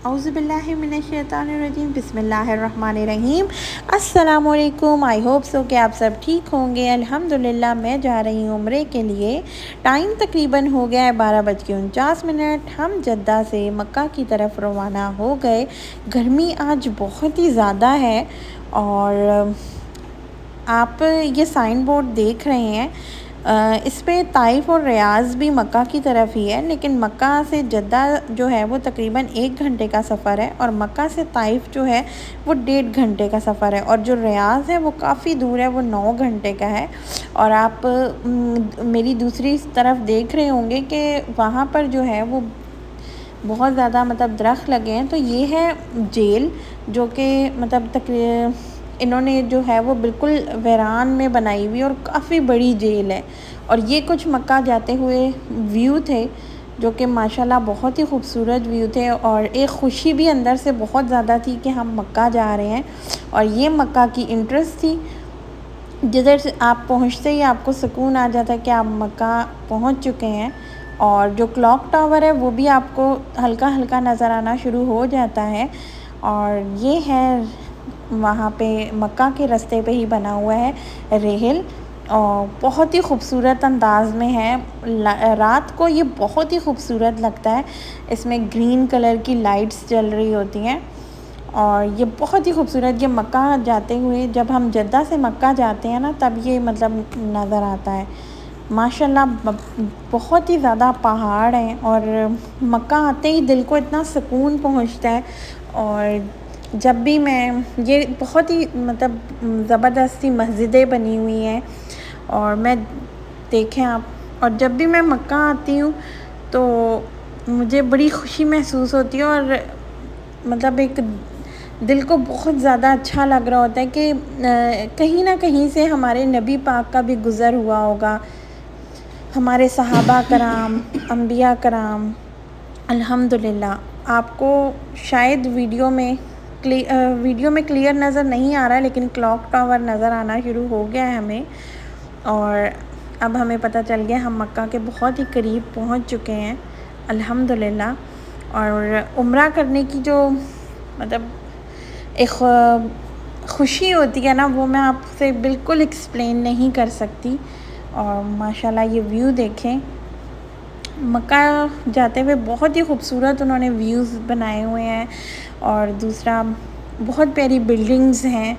اعوذ باللہ من الشیطان الرجیم، بسم اللہ الرحمن الرحیم۔ السلام علیکم، آئی ہوپ سو کہ آپ سب ٹھیک ہوں گے۔ الحمدللہ میں جا رہی ہوں عمرے کے لیے۔ ٹائم تقریباً ہو گیا ہے 12:49۔ ہم جدہ سے مکہ کی طرف روانہ ہو گئے۔ گرمی آج بہت ہی زیادہ ہے اور آپ یہ سائن بورڈ دیکھ رہے ہیں، اس پہ طائف اور ریاض بھی مکہ کی طرف ہی ہے، لیکن مکہ سے جدہ جو ہے وہ تقریباً 1 گھنٹے کا سفر ہے، اور مکہ سے طائف جو ہے وہ 1.5 گھنٹے کا سفر ہے، اور جو ریاض ہے وہ کافی دور ہے، وہ 9 گھنٹے کا ہے۔ اور آپ میری دوسری طرف دیکھ رہے ہوں گے کہ وہاں پر جو ہے وہ بہت زیادہ درخت لگے ہیں، تو یہ ہے جیل، جو کہ انہوں نے جو ہے وہ بالکل ویران میں بنائی ہوئی اور کافی بڑی جیل ہے۔ اور یہ کچھ مکہ جاتے ہوئے ویو تھے، جو کہ ماشاءاللہ بہت ہی خوبصورت ویو تھے، اور ایک خوشی بھی اندر سے بہت زیادہ تھی کہ ہم مکہ جا رہے ہیں، اور یہ مکہ کی انٹرسٹ تھی، جدھر سے آپ پہنچتے ہی آپ کو سکون آ جاتا ہے کہ آپ مکہ پہنچ چکے ہیں۔ اور جو کلاک ٹاور ہے وہ بھی آپ کو ہلکا ہلکا نظر آنا شروع ہو جاتا ہے، اور یہ ہے وہاں پہ مکہ کے رستے پہ ہی بنا ہوا ہے ریل، اور بہت ہی خوبصورت انداز میں ہے۔ رات کو یہ بہت ہی خوبصورت لگتا ہے، اس میں گرین کلر کی لائٹس جل رہی ہوتی ہیں، اور یہ بہت ہی خوبصورت، یہ مکہ جاتے ہوئے جب ہم جدہ سے مکہ جاتے ہیں نا تب یہ نظر آتا ہے۔ ماشاءاللہ بہت ہی زیادہ پہاڑ ہیں، اور مکہ آتے ہی دل کو اتنا سکون پہنچتا ہے۔ اور جب بھی میں یہ بہت ہی زبردستی مسجدیں بنی ہوئی ہیں، اور میں دیکھیں آپ، اور جب بھی میں مکہ آتی ہوں تو مجھے بڑی خوشی محسوس ہوتی ہے، اور ایک دل کو بہت زیادہ اچھا لگ رہا ہوتا ہے کہ کہیں نہ کہیں سے ہمارے نبی پاک کا بھی گزر ہوا ہوگا، ہمارے صحابہ کرام، انبیاء کرام۔ الحمدللہ آپ کو شاید ویڈیو میں کلیئر نظر نہیں آ رہا ہے، لیکن کلاک ٹاور نظر آنا شروع ہو گیا ہے ہمیں، اور اب ہمیں پتہ چل گیا ہم مکہ کے بہت ہی قریب پہنچ چکے ہیں الحمدللہ۔ اور عمرہ کرنے کی جو ایک خوشی ہوتی ہے نا، وہ میں آپ سے بالکل ایکسپلین نہیں کر سکتی۔ اور ماشاءاللہ یہ ویو دیکھیں، مکہ جاتے ہوئے بہت ہی خوبصورت انہوں نے ویوز بنائے ہوئے ہیں، اور دوسرا بہت پیاری بلڈنگز ہیں۔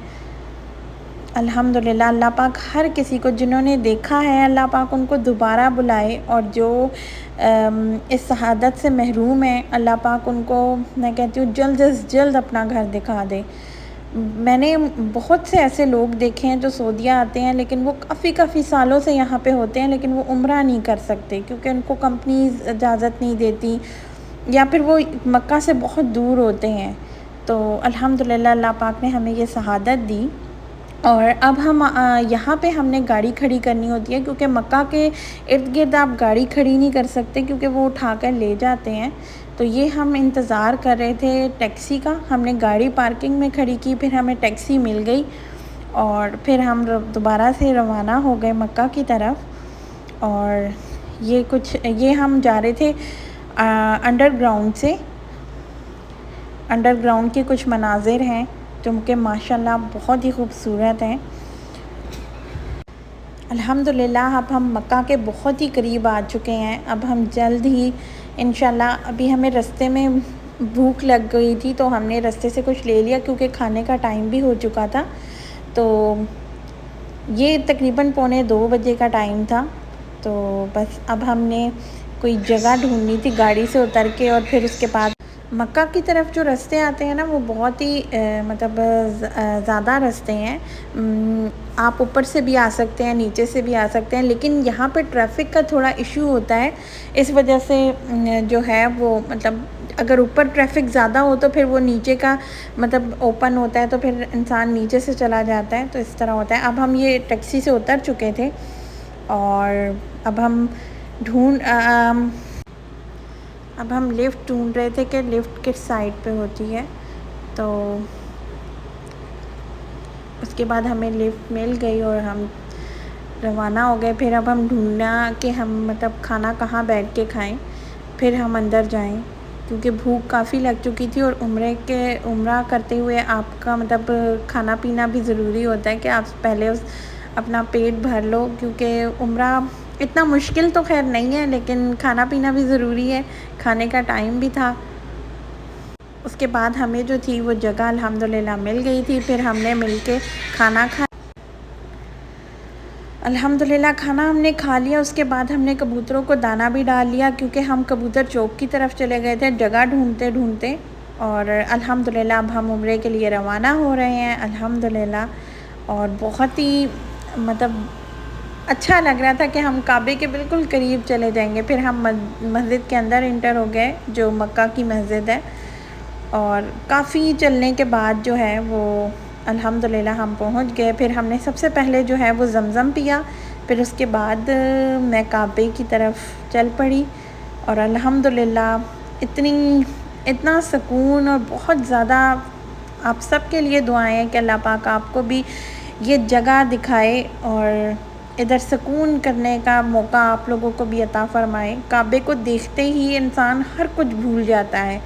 الحمدللہ اللہ پاک ہر کسی کو، جنہوں نے دیکھا ہے، اللہ پاک ان کو دوبارہ بلائے، اور جو اس شہادت سے محروم ہیں، اللہ پاک ان کو، میں کہتی ہوں، جلد از جلد اپنا گھر دکھا دے۔ میں نے بہت سے ایسے لوگ دیکھے ہیں جو سعودیہ آتے ہیں، لیکن وہ کافی سالوں سے یہاں پہ ہوتے ہیں، لیکن وہ عمرہ نہیں کر سکتے کیونکہ ان کو کمپنیز اجازت نہیں دیتی، یا پھر وہ مکہ سے بہت دور ہوتے ہیں۔ تو الحمدللہ اللہ پاک نے ہمیں یہ شہادت دی، اور اب ہم یہاں پہ ہم نے گاڑی کھڑی کرنی ہوتی ہے، کیونکہ مکہ کے ارد گرد آپ گاڑی کھڑی نہیں کر سکتے، کیونکہ وہ اٹھا کر لے جاتے ہیں۔ تو یہ ہم انتظار کر رہے تھے ٹیکسی کا، ہم نے گاڑی پارکنگ میں کھڑی کی، پھر ہمیں ٹیکسی مل گئی، اور پھر ہم دوبارہ سے روانہ ہو گئے مکہ کی طرف۔ اور یہ ہم جا رہے تھے انڈر گراؤنڈ کے کچھ مناظر ہیں جو کہ ماشاءاللہ بہت ہی خوبصورت ہیں۔ الحمدللہ اب ہم مکہ کے بہت ہی قریب آ چکے ہیں، اب ہم جلد ہی انشاءاللہ، ابھی ہمیں رستے میں بھوک لگ گئی تھی تو ہم نے رستے سے کچھ لے لیا، کیونکہ کھانے کا ٹائم بھی ہو چکا تھا۔ تو یہ تقریباً 1:45 بجے کا ٹائم تھا، تو بس اب ہم نے کوئی جگہ ڈھونڈنی تھی گاڑی سے اتر کے، اور پھر اس کے بعد مکہ کی طرف جو رستے آتے ہیں نا وہ بہت ہی زیادہ رستے ہیں، آپ اوپر سے بھی آ سکتے ہیں، نیچے سے بھی آ سکتے ہیں، لیکن یہاں پہ ٹریفک کا تھوڑا ایشو ہوتا ہے، اس وجہ سے جو ہے وہ اگر اوپر ٹریفک زیادہ ہو تو پھر وہ نیچے کا اوپن ہوتا ہے، تو پھر انسان نیچے سے چلا جاتا ہے، تو اس طرح ہوتا ہے۔ اب ہم یہ ٹیکسی سے اتر چکے تھے، اور اب ہم لفٹ ڈھونڈ رہے تھے کہ لفٹ کس سائڈ پہ ہوتی ہے، تو اس کے بعد ہمیں لفٹ مل گئی اور ہم روانہ ہو گئے۔ پھر اب ہم ڈھونڈنا کہ ہم کھانا کہاں بیٹھ کے کھائیں، پھر ہم اندر جائیں، کیونکہ بھوک کافی لگ چکی تھی، اور عمرہ کرتے ہوئے آپ کا مطلب کھانا پینا بھی ضروری ہوتا ہے کہ آپ پہلے اپنا پیٹ بھر لو، کیونکہ عمرہ اتنا مشکل تو خیر نہیں ہے، لیکن کھانا پینا بھی ضروری ہے، کھانے کا ٹائم بھی تھا۔ اس کے بعد ہمیں جو تھی وہ جگہ الحمدللہ مل گئی تھی، پھر ہم نے مل کے کھانا کھایا۔ الحمدللہ کھانا ہم نے کھا لیا۔ اس کے بعد ہم نے کبوتروں کو دانہ بھی ڈال لیا، کیونکہ ہم کبوتر چوک کی طرف چلے گئے تھے جگہ ڈھونڈتے، اور الحمدللہ اب ہم عمرے کے لیے روانہ ہو رہے ہیں الحمدللہ۔ اور بہت ہی مطلب اچھا لگ رہا تھا کہ ہم کعبے کے بالکل قریب چلے جائیں گے۔ پھر ہم مسجد کے اندر انٹر ہو گئے، جو مکہ کی مسجد ہے، اور کافی چلنے کے بعد جو ہے وہ الحمدللہ ہم پہنچ گئے۔ پھر ہم نے سب سے پہلے جو ہے وہ زمزم پیا، پھر اس کے بعد میں کعبے کی طرف چل پڑی، اور الحمدللہ اتنا سکون، اور بہت زیادہ آپ سب کے لیے دعائیں ہیں کہ اللہ پاک آپ کو بھی یہ جگہ دکھائے اور ادھر سکون کرنے کا موقع آپ لوگوں کو بھی عطا فرمائے۔ کعبے کو دیکھتے ہی انسان ہر کچھ بھول جاتا ہے۔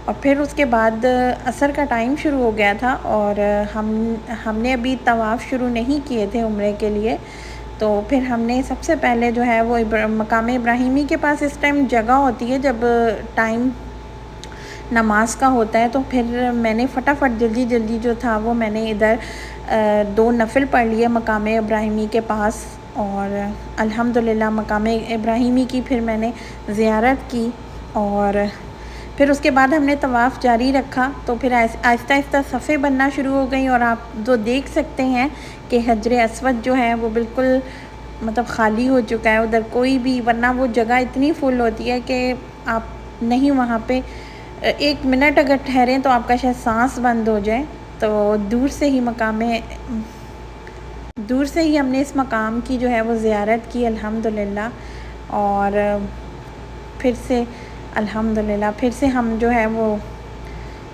اور پھر اس کے بعد عصر کا ٹائم شروع ہو گیا تھا، اور ہم نے ابھی طواف شروع نہیں کیے تھے عمرے کے لیے، تو پھر ہم نے سب سے پہلے جو ہے وہ مقام ابراہیمی کے پاس اس ٹائم جگہ ہوتی ہے جب ٹائم نماز کا ہوتا ہے، تو پھر میں نے فٹافٹ جلدی جو تھا وہ میں نے ادھر 2 نفل پڑھ لیے مقام ابراہیمی کے پاس، اور الحمدللہ مقام ابراہیمی کی پھر میں نے زیارت کی، اور پھر اس کے بعد ہم نے طواف جاری رکھا۔ تو پھر آہستہ صفیں بننا شروع ہو گئیں، اور آپ جو دیکھ سکتے ہیں کہ حجر اسود جو ہے وہ بالکل مطلب خالی ہو چکا ہے، ادھر کوئی بھی، ورنہ وہ جگہ اتنی فل ہوتی ہے کہ آپ نہیں وہاں پہ 1 منٹ اگر ٹھہریں تو آپ کا شاید سانس بند ہو جائے۔ تو دور سے ہی ہم نے اس مقام کی جو ہے وہ زیارت کی الحمدللہ، اور پھر سے الحمدللہ پھر سے ہم جو ہے وہ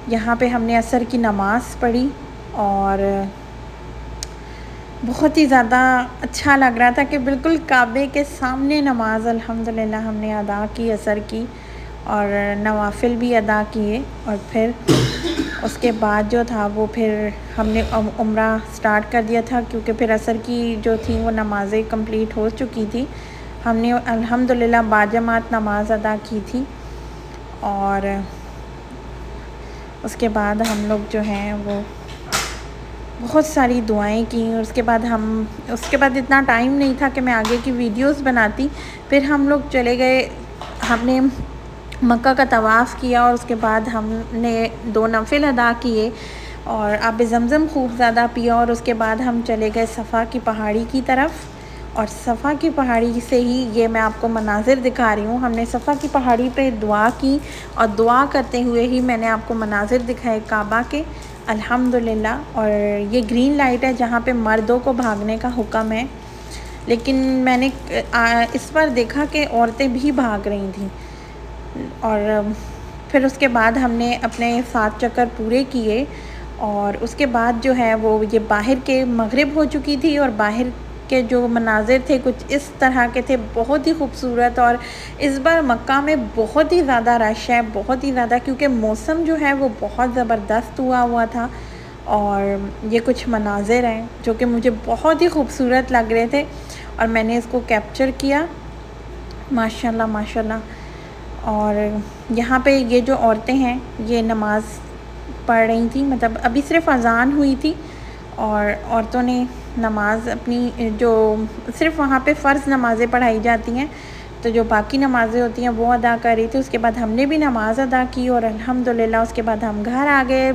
یہاں پہ ہم نے عصر کی نماز پڑھی، اور بہت ہی زیادہ اچھا لگ رہا تھا کہ بالکل کعبے کے سامنے نماز الحمدللہ ہم نے ادا کی عصر کی، اور نوافل بھی ادا کیے، اور پھر اس کے بعد جو تھا وہ پھر ہم نے عمرہ سٹارٹ کر دیا تھا، کیونکہ پھر عصر کی جو تھی وہ نمازیں کمپلیٹ ہو چکی تھی۔ ہم نے الحمدللہ باجماعت نماز ادا کی تھی، اور اس کے بعد ہم لوگ جو ہیں وہ بہت ساری دعائیں کیں، اور اس کے بعد اتنا ٹائم نہیں تھا کہ میں آگے کی ویڈیوز بناتی۔ پھر ہم لوگ چلے گئے، ہم نے مکہ کا طواف کیا، اور اس کے بعد ہم نے 2 نفل ادا کیے، اور آب زمزم خوب زیادہ پیا، اور اس کے بعد ہم چلے گئے صفا کی پہاڑی کی طرف، اور صفا کی پہاڑی سے ہی یہ میں آپ کو مناظر دکھا رہی ہوں۔ ہم نے صفا کی پہاڑی پہ دعا کی، اور دعا کرتے ہوئے ہی میں نے آپ کو مناظر دکھائے کعبہ کے الحمدللہ۔ اور یہ گرین لائٹ ہے جہاں پہ مردوں کو بھاگنے کا حکم ہے، لیکن میں نے اس پر دیکھا کہ عورتیں بھی بھاگ رہی تھیں، اور پھر اس کے بعد ہم نے اپنے 7 چکر پورے کیے، اور اس کے بعد جو ہے وہ یہ باہر کے مغرب ہو چکی تھی، اور باہر کے جو مناظر تھے کچھ اس طرح کے تھے، بہت ہی خوبصورت، اور اس بار مکہ میں بہت ہی زیادہ رش ہے، بہت ہی زیادہ، کیونکہ موسم جو ہے وہ بہت زبردست ہوا تھا، اور یہ کچھ مناظر ہیں جو کہ مجھے بہت ہی خوبصورت لگ رہے تھے، اور میں نے اس کو کیپچر کیا ماشاءاللہ۔ اور یہاں پہ یہ جو عورتیں ہیں یہ نماز پڑھ رہی تھیں، مطلب ابھی صرف اذان ہوئی تھی، اور عورتوں نے نماز اپنی جو صرف وہاں پہ فرض نمازیں پڑھائی جاتی ہیں، تو جو باقی نمازیں ہوتی ہیں وہ ادا کر رہی تھی۔ اس کے بعد ہم نے بھی نماز ادا کی، اور الحمدللہ اس کے بعد ہم گھر آ گئے۔